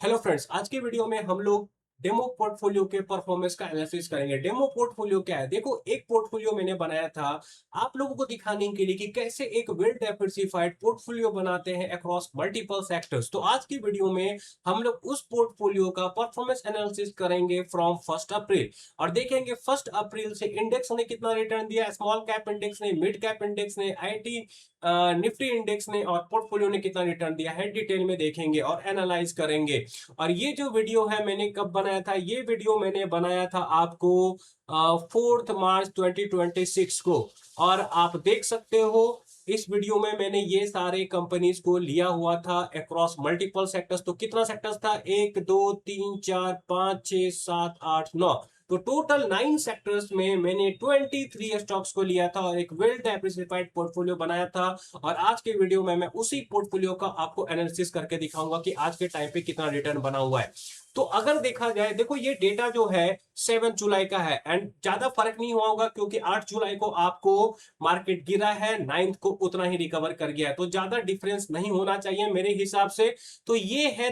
Hello friends, आज की video में हम लोग डेमो पोर्टफोलियो के परफॉर्मेंस का एनालिसिस करेंगे। डेमो पोर्टफोलियो क्या है? देखो, एक पोर्टफोलियो मैंने बनाया था आप लोगों को दिखाने के लिए कि कैसे एक वेल डाइवर्सिफाइड पोर्टफोलियो बनाते हैं अक्रॉस मल्टीपल सेक्टर्स। तो आज की वीडियो में हम लोग उस पोर्टफोलियो का परफॉर्मेंस एनालिसिस करेंगे फ्रॉम 1 अप्रैल और देखेंगे 1 अप्रैल से इंडेक्स ने कितना रिटर्न दिया, स्मॉल कैप इंडेक्स ने, मिड कैप इंडेक्स ने, आईटी निफ्टी इंडेक्स ने और पोर्टफोलियो ने कितना रिटर्न दिया है, डिटेल में देखेंगे और एनालाइज करेंगे। और ये जो वीडियो है मैंने कब बनाया था? ये वीडियो मैंने बनाया था आपको 4 मार्च 2026 को। और आप देख सकते हो इस वीडियो में मैंने ये सारे कंपनीज को लिया हुआ था अक्रॉस मल्टीपल सेक्टर्स। तो कितना सेक्टर्स था? 1 2 3 4 5 6 7 8 9। तो टोटल 9 सेक्टर्स में मैंने 23 स्टॉक्स को लिया था और एक वेल डाइवर्सिफाइड पोर्टफोलियो बनाया था। और आज के वीडियो में मैं उसी पोर्टफोलियो का आपको एनालिसिस करके दिखाऊंगा कि आज के टाइम पे कितना रिटर्न बना हुआ है। तो अगर देखा जाए, देखो ये डेटा जो है 7 जुलाई का है एंड ज्यादा फर्क नहीं हुआ होगा क्योंकि 8 जुलाई को आपको मार्केट गिरा है, 9 को उतना ही रिकवर कर गया है, तो ज्यादा डिफरेंस नहीं होना चाहिए मेरे हिसाब से। तो ये है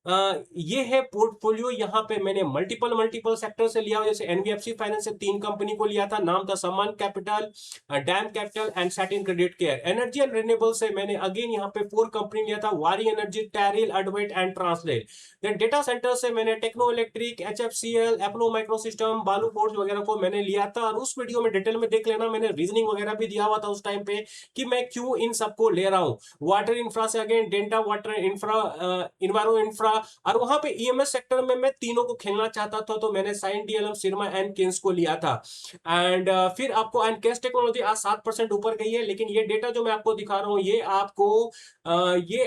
ये है पोर्टफोलियो। यहाँ पे मैंने मल्टीपल मल्टीपल सेक्टर से लिया, जैसे एनबीएफसी फाइनेंस से 3 कंपनी को लिया था, नाम था सम्मान capital, dam capital and satin credit care. Energy and renewable से मैंने अगेन यहाँ पे 4 कंपनी लिया था, वारी एनर्जी, टैरिल, अडवेट एंड ट्रांसलेट। देन डेटा सेंटर से मैंने techno electric, HFCL, Apollo microsystem, Balu forge वगैरह को मैंने लिया था। और उस वीडियो में डिटेल में देख लेना, मैंने रीजनिंग वगैरह भी दिया हुआ था उस टाइम पे कि मैं क्यों इन सबको ले रहा हूँ। वाटर इंफ्रा से again delta water infra, इन्वायरो infra. और वहां पे ईएमएस सेक्टर में मैं तीनों को खेलना चाहता था, तो मैंने साइन डीएलएम, सिरमा एंड किन्स को लिया था। एंड फिर आपको एंड केस टेक्नोलॉजी आज 7% ऊपर गई है, लेकिन ये डेटा जो मैं आपको दिखा रहा हूँ ये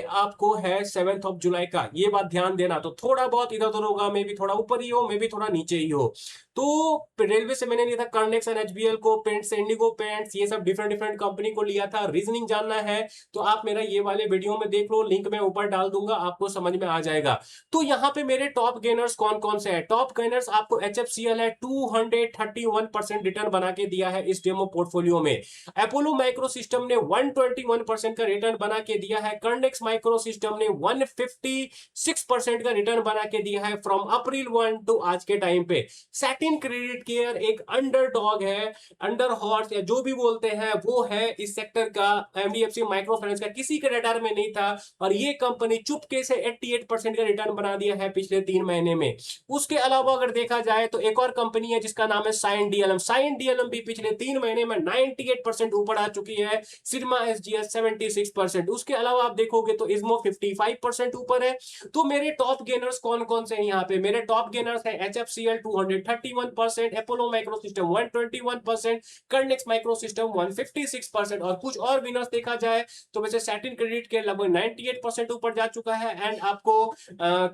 आपको है 7 जुलाई का। ये बात ध्यान देना। तो थोड़ा बहुत इधर उधर होगा, मे भी थोड़ा ऊपर ही हो, मे भी थोड़ा नीचे ही हो। तो रेलवे से मैंने लिया था कर्नेक्स एंड एचबीएल को, पेंट्स इंडिगो पेंट्स, ये सब डिफरेंट डिफरेंट कंपनी को लिया था। रीजनिंग जानना है तो आप मेरा ये वाले वीडियो में देख लो, लिंक मैं ऊपर डाल दूंगा, आपको समझ में आ जाएगा। तो यहाँ पे मेरे टॉप गेनर्स कौन कौन से हैं? टॉप गेनर्स आपको एचएफसीएल है, 231% रिटर्न बना के दिया है इस डेमो पोर्टफोलियो में। अपोलो माइक्रो सिस्टम ने 121% का रिटर्न बना के दिया है। कर्नेक्स माइक्रो सिस्टम ने 156% का रिटर्न बना के दिया है फ्रॉम अप्रैल 1 टू आज के टाइम पे। सैटिन क्रेडिट केयर एक अंडरडॉग है, अंडर हॉर्स या जो भी बोलते हैं, वो है इस सेक्टर का, एमडीएफसी माइक्रो फाइनेंस का, किसी के रडार में नहीं था और ये कंपनी चुपके से 88% का रिटर्न बना दिया है पिछले 3 महीने में। उसके अलावा अगर देखा जाए तो एक और कंपनी है जिसका नाम है साइन डीएलएम। साइन डीएलएम भी पिछले 3 महीने में 98% ऊपर आ चुकी है। सिरमा एसजीएस 76%। उसके अलावा आप देखोगे तो इज्मो 55% ऊपर है। तो मेरे टॉप गेनर्स कौन कौन से हैं यहाँ पे? मेरे टॉप गेनर्स है HFCL 231%, Apollo micro system 121%, Kernex micro system 156%। और कुछ और विनर्स देखा जाए तो वैसे सैटिन क्रेडिट के लगभग 98% ऊपर जा चुका है। एंड आपको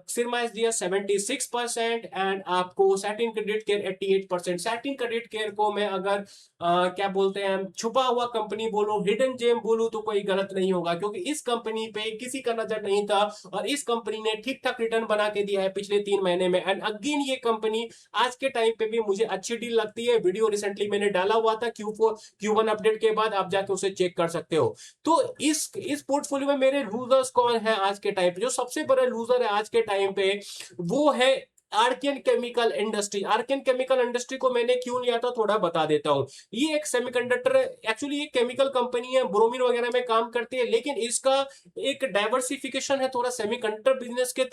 सिरमा एसडीएस 76% एंड आपको satin credit care 88%। Satin credit care को मैं अगर क्या बोलते हैं, छुपा हुआ कंपनी बोलूं, हिडन जेम बोलूं, तो कोई गलत नहीं होगा क्योंकि इस कंपनी पे किसी का नजर नहीं था और इस कंपनी ने ठीक ठाक रिटर्न बना के दिया है पिछले 3 महीने में। एंड अगेन ये कंपनी आज के टाइम पे भी मुझे अच्छी डील लगती है। वीडियो रिसेंटली मैंने डाला हुआ था Q1 अपडेट के बाद, आप जाके उसे चेक कर सकते हो। तो इस पोर्टफोलियो में मेरे लूजर्स कौन है आज के टाइम पे? जो सबसे बड़ा लूजर है आज के टाइम पे वो है Archean chemical industry. Archean chemical industry को मैंने क्यों लिया था थोड़ा बता देता हूं। ये एक सेमीकंडक्टर, एक्चुअली ये केमिकल कंपनी है, ब्रोमीन वगैरह में काम करती है, लेकिन इसका एक डाइवर्सिफिकेशन है थोड़ा सेमीकंडक्टर बिजनेस के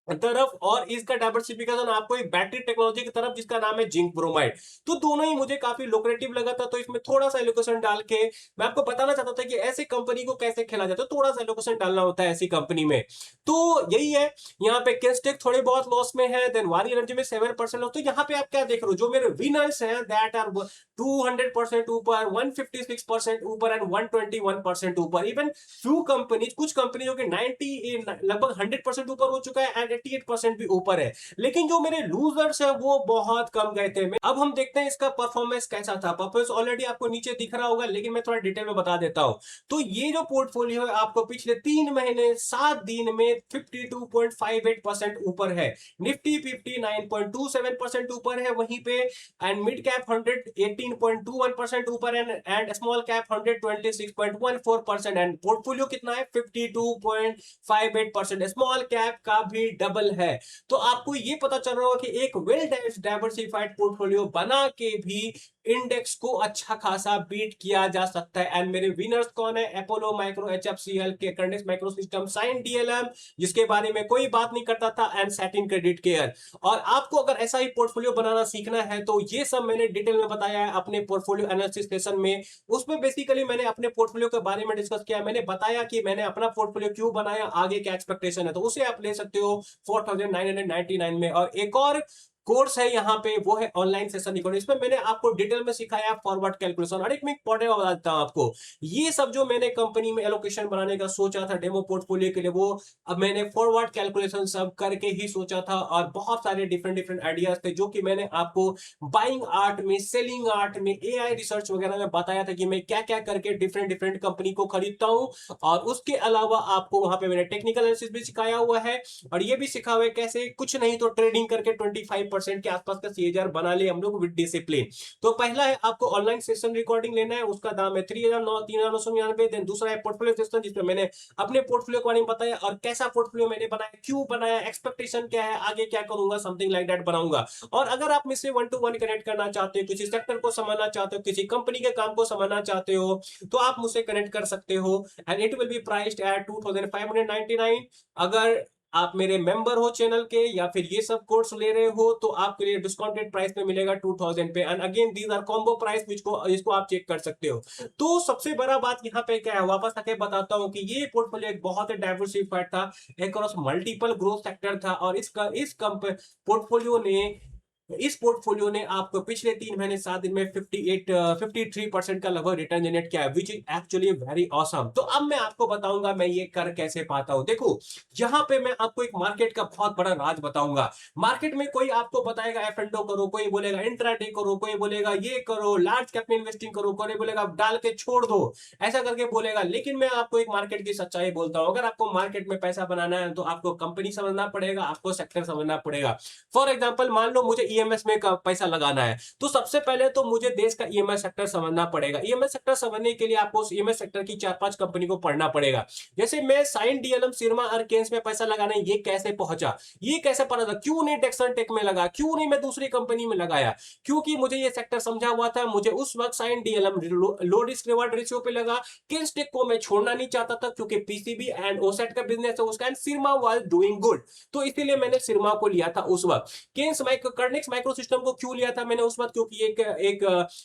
तरफ, और इसका डाइवर्सिफिकेशन आपको एक बैटरी टेक्नोलॉजी की तरफ जिसका नाम है जिंक ब्रोमाइड। तो दोनों ही मुझे काफी लुक्रेटिव लगा था, तो इसमें थोड़ा सा एलोकेशन डाल के मैं आपको बताना चाहता था कि ऐसे कंपनी को कैसे खेला जाता है। थोड़ा सा एलोकेशन डालना होता है ऐसी कंपनी में। तो यही है। यहाँ पे केस्टेक थोड़े बहुत लॉस में है, देन वारी एनर्जी में 7% लॉस। तो यहाँ पे आप क्या देख रहे हो, जो मेरे विनर्स हैं दैट आर 200% ऊपर, 156% ऊपर एंड 121% ऊपर। इवन फ्यू कंपनी, कुछ कंपनी जो कि 90 लगभग 100% ऊपर हो चुका है एंड 88% भी ऊपर है। लेकिन जो मेरे लूजर्स है वो बहुत कम गए थे। अब हम देखते हैं इसका परफॉर्मेंस कैसा था। परफॉर्मेंस ऑलरेडी आपको नीचे दिख रहा होगा, लेकिन मैं थोड़ा डिटेल में बता देता हूं। तो ये जो पोर्टफोलियो है आपको पिछले 3 महीने 7 दिन में 52.58% ऊपर है। निफ्टी 59.27% ऊपर है वहीं पे, एंड मिड कैप 118.21% ऊपर है, and small cap 126.14%। And portfolio कितना है? 52.58%। स्मॉल कैप का भी डबल है। तो आपको ये पता चल रहा होगा कि एक वेल डाइवर्सिफाइड पोर्टफोलियो बना के भी इंडेक्स को अच्छा खासा बीट किया जा सकता है। एंड मेरे विनर्स कौन है? Apollo micro, HFCL, Kernex micro system, Cyient DLM जिसके बारे में कोई बात नहीं करता था, एंड सैटिन क्रेडिट केयर। और आपको अगर ऐसा ही पोर्टफोलियो बनाना सीखना है तो ये सब मैंने डिटेल में बताया है अपने पोर्टफोलियो एनालिसिस सेशन में। उसमें बेसिकली मैंने अपने पोर्टफोलियो के बारे में डिस्कस किया, मैंने बताया कि मैंने अपना पोर्टफोलियो क्यों बनाया, आगे क्या एक्सपेक्टेशन है, तो उसे आप ले सकते हो 4999 में। और एक और कोर्स है यहाँ पे, वो है ऑनलाइन सेशन रिकॉर्ड। इसमें मैंने आपको डिटेल में सिखाया फॉरवर्ड कैलकुलेशन। और एक मैं इंपॉर्टेंट बताता हूँ आपको, ये सब जो मैंने कंपनी में एलोकेशन बनाने का सोचा था डेमो पोर्टफोलियो के लिए, वो अब मैंने फॉरवर्ड कैलकुलेशन सब करके ही सोचा था। और बहुत सारे डिफरेंट डिफरेंट आइडियाज थे जो कि मैंने आपको बाइंग आर्ट में, सेलिंग आर्ट में, एआई रिसर्च वगैरह में बताया था कि मैं क्या क्या करके डिफरेंट डिफरेंट कंपनी को खरीदता हूँ। और उसके अलावा आपको वहां पे मैंने टेक्निकल एनालिसिस भी सिखाया हुआ है, और ये भी सिखा हुआ है कैसे कुछ नहीं तो ट्रेडिंग करके 25% के आसपास का सीएजीआर बना ले हम लोग विद डिसिप्लिन। तो पहला है आपको ऑनलाइन सेशन रिकॉर्डिंग लेना है, उसका दाम है 3999। देन दूसरा है पोर्टफोलियो सेशन, जिसमें मैंने अपने पोर्टफोलियो के बारे में बताया और कैसा पोर्टफोलियो मैंने बनाया, क्यों बनाया, एक्सपेक्टेशन क्या है, आगे क्या करूंगा, समथिंग लाइक दैट बनाऊंगा। और अगर आप मुझसे 1 to 1 कनेक्ट करना चाहते हो, किसी सेक्टर को समझना चाहते हो, किसी कंपनी के काम को समझना चाहते हो, तो आप मुझसे कनेक्ट कर सकते हो। And it will be priced eight 2599। अगर आप मेरे मेंबर हो चैनल के, या फिर ये सब कोर्स ले रहे हो, तो आपके लिए डिस्काउंटेड प्राइस में मिलेगा 2000 पे। And again these are combo price इसको आप चेक कर सकते हो। तो सबसे बड़ा बात यहाँ पे क्या है, वापस आके बताता हूँ कि ये पोर्टफोलियो एक बहुत ही डाइवर्सिफाइड था, अक्रॉस मल्टीपल ग्रोथ सेक्टर था। और इस पोर्टफोलियो ने आपको पिछले 3 महीने 7 दिन में 53% का लगभग रिटर्न जनरेट किया है, which is actually very awesome. तो अब मैं आपको बताऊंगा मैं ये कर कैसे पाता हूं। देखो, यहां पे मैं आपको एक मार्केट का बहुत बड़ा राज बताऊंगा। मार्केट में कोई आपको बताएगा एफ एंड ओ करो, कोई बोलेगा इंट्राडे करो, कोई बोलेगा ये करो, लार्ज कैप में इन्वेस्टिंग करो, कोई बोलेगा डाल के छोड़ दो, ऐसा करके बोलेगा। लेकिन मैं आपको एक मार्केट की सच्चाई बोलता हूं, अगर आपको मार्केट में पैसा बनाना है तो आपको कंपनी समझना पड़ेगा, आपको सेक्टर समझना पड़ेगा। फॉर एग्जाम्पल, मान लो मुझे ईएमएस में पैसा लगाना है, तो सबसे पहले तो मुझे देश का ईएमएस सेक्टर समझना पड़ेगा। ईएमएस सेक्टर समझने के लिए आपको उस ईएमएस सेक्टर की 4-5 कंपनी को पढ़ना पड़ेगा। जैसे मैं साइन डीएलएम, सिरमा और केन्स में पैसा लगाने, ये कैसे पहुंचा, ये कैसे पता था, क्यों नहीं टेक्सन टेक में लगा, क्यों नहीं मैं दूसरी कंपनी में लगाया, क्योंकि मुझे ये सेक्टर समझा हुआ था। मुझे उस वक्त Cyient DLM low risk reward ratio पे लगा। केन्स टेक को मैं छोड़ना नहीं चाहता था क्योंकि पीसीबी एंड ओसेट का बिजनेस है उसका, एंड सिरमा वाज डूइंग गुड, तो इसीलिए मैंने सिरमा को लिया था उस वक्त। कर्निक्स माइक्रो सिस्टम को क्यों लिया था मैंने उस वक्त, क्योंकि एक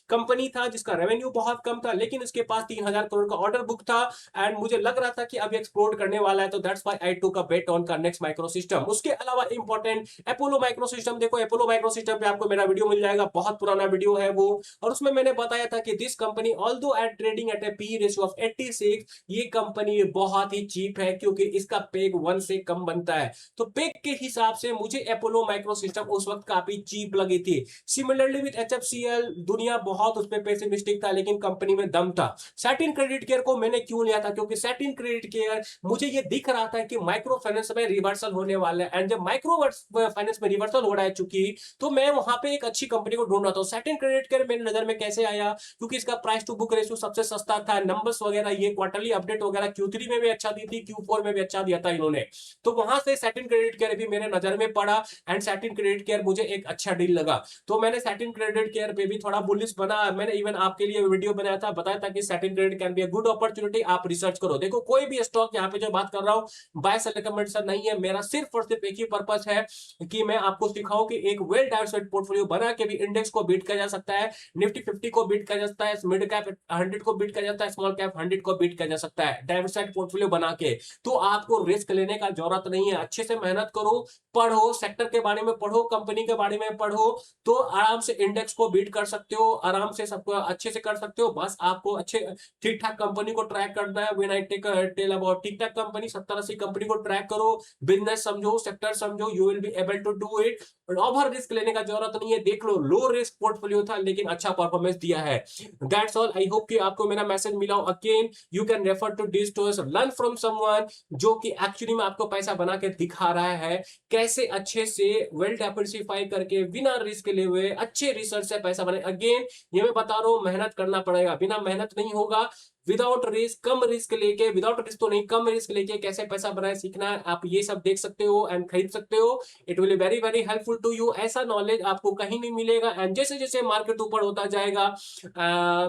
कंपनी था जिसका रेवेन्यू बहुत कम था, लेकिन इसके पास 3000 करोड़ का ऑर्डर बुक था, एंड मुझे लग रहा था कि अब एक्सप्लोर करने वाला है, तो that's why I took a bet on Kernex micro system. उसके अलावा इंपॉर्टेंट अपोलो माइक्रो सिस्टम, देखो अपोलो माइक्रो सिस्टम पे आपको मेरा वीडियो मिल जाएगा, बहुत पुराना वीडियो है वो, और उसमें मैंने बताया था कि this company although at trading at a P ratio of 86, ये कंपनी बहुत ही चीप है क्योंकि इसका पेग 1 से कम बनता है। तो पेग के हिसाब से मुझे अपोलो माइक्रो सिस्टम उस वक्त काफी चीप लगी थी। सिमिलरली विद एचएफसीएल, दुनिया बहुत उस पे पेसिमिस्टिक था लेकिन कंपनी में दम था। सैटिन क्रेडिट केयर को मैंने क्यों लिया था, क्योंकि सैटिन क्रेडिट केयर मुझे ये दिख रहा था कि माइक्रो फाइनेंस में रिवर्सल होने वाला है, एंड जब माइक्रो फाइनेंस में रिवर्सल हो रहा है चूंकि, तो मैं वहां पे एक अच्छी कंपनी को ढूंढ रहा था। सैटिन क्रेडिट केयर मेरी नजर में कैसे आया, क्योंकि इसका प्राइस टू बुक रेशियो सबसे सस्ता था, नंबर्स वगैरह ये क्वार्टरली अपडेट वगैरह Q3 में भी अच्छा दी थी, Q4 में भी अच्छा दिया था इन्होंने, तो वहां से सैटिन क्रेडिट केयर भी मेरे नजर में पड़ा, एंड सैटिन क्रेडिट केयर मुझे एक अच्छा डील लगा। तो मैंने सैटिन क्रेडिट केयर पे भी थोड़ा बुलिश बना, मैंने इवन आपके लिए वीडियो बनाया था, बताया था कि satin credit can be a good opportunity, आप रिसर्च करो। देखो, कोई भी स्टॉक यहाँ पे जो बात कर रहा हूँ बाय सेल रिकमेंडेशन नहीं है, मेरा सिर्फ और सिर्फ एक ही पर्पस है कि मैं आपको सिखाऊं कि एक वेल डाइवर्सिफाइड पोर्टफोलियो बना के भी इंडेक्स को बीट किया जा सकता है, निफ्टी 50 को बीट किया जा सकता है, मिड कैप 100 को बीट किया जाता है, स्मॉल कैप 100 को बीट किया जा सकता है डाइवर्सिफाइड पोर्टफोलियो बना के। तो आपको रिस्क लेने का जरूरत नहीं है, अच्छे से मेहनत करो, पढ़ो, सेक्टर के बारे में पढ़ो, कंपनी के बारे में पढ़ो, तो आराम से इंडेक्स को बीट कर सकते हो, आराम से सबको अच्छे से कर सकते हो। बस आपको अच्छे ठीक ठाक कंपनी को ट्रैक करना है। व्हेन आई टेल अबाउट ठीक ठाक कंपनी, 70-80 कंपनी को ट्रैक करो, बिजनेस समझो, सेक्टर समझो, you will be able to do it. Over risk लेने का जरूरत नहीं है। देख लो, लो रिस्क पोर्टफोलियो था लेकिन अच्छा परफॉर्मेंस दिया है। That's all. आई होप कि आपको मेरा मैसेज मिला हो। Again you can refer to this stores, learn from someone जो कि एक्चुअली में आपको पैसा बना के दिखा रहा है, कैसे अच्छे से वेल डाइवर्सिफाई करके करके बिना रिस्क लिए हुए अच्छे रिसर्च से पैसा बनाए। अगेन ये मैं बता रहा हूँ, मेहनत करना पड़ेगा, बिना मेहनत नहीं होगा। विदाउट रिस्क, कम रिस्क लेके, विदाउट रिस्क तो नहीं, कम रिस्क लेके कैसे पैसा बनाए सीखना है, आप ये सब देख सकते हो एंड खरीद सकते हो। It will very very helpful to you. ऐसा नॉलेज आपको कहीं नहीं मिलेगा। एंड जैसे जैसे मार्केट ऊपर होता जाएगा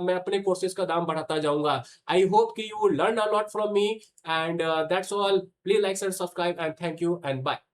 मैं अपने कोर्सेज का दाम बढ़ाता जाऊंगा। आई होप कि you learn a lot from me and that's all. Please like and subscribe and thank you and bye.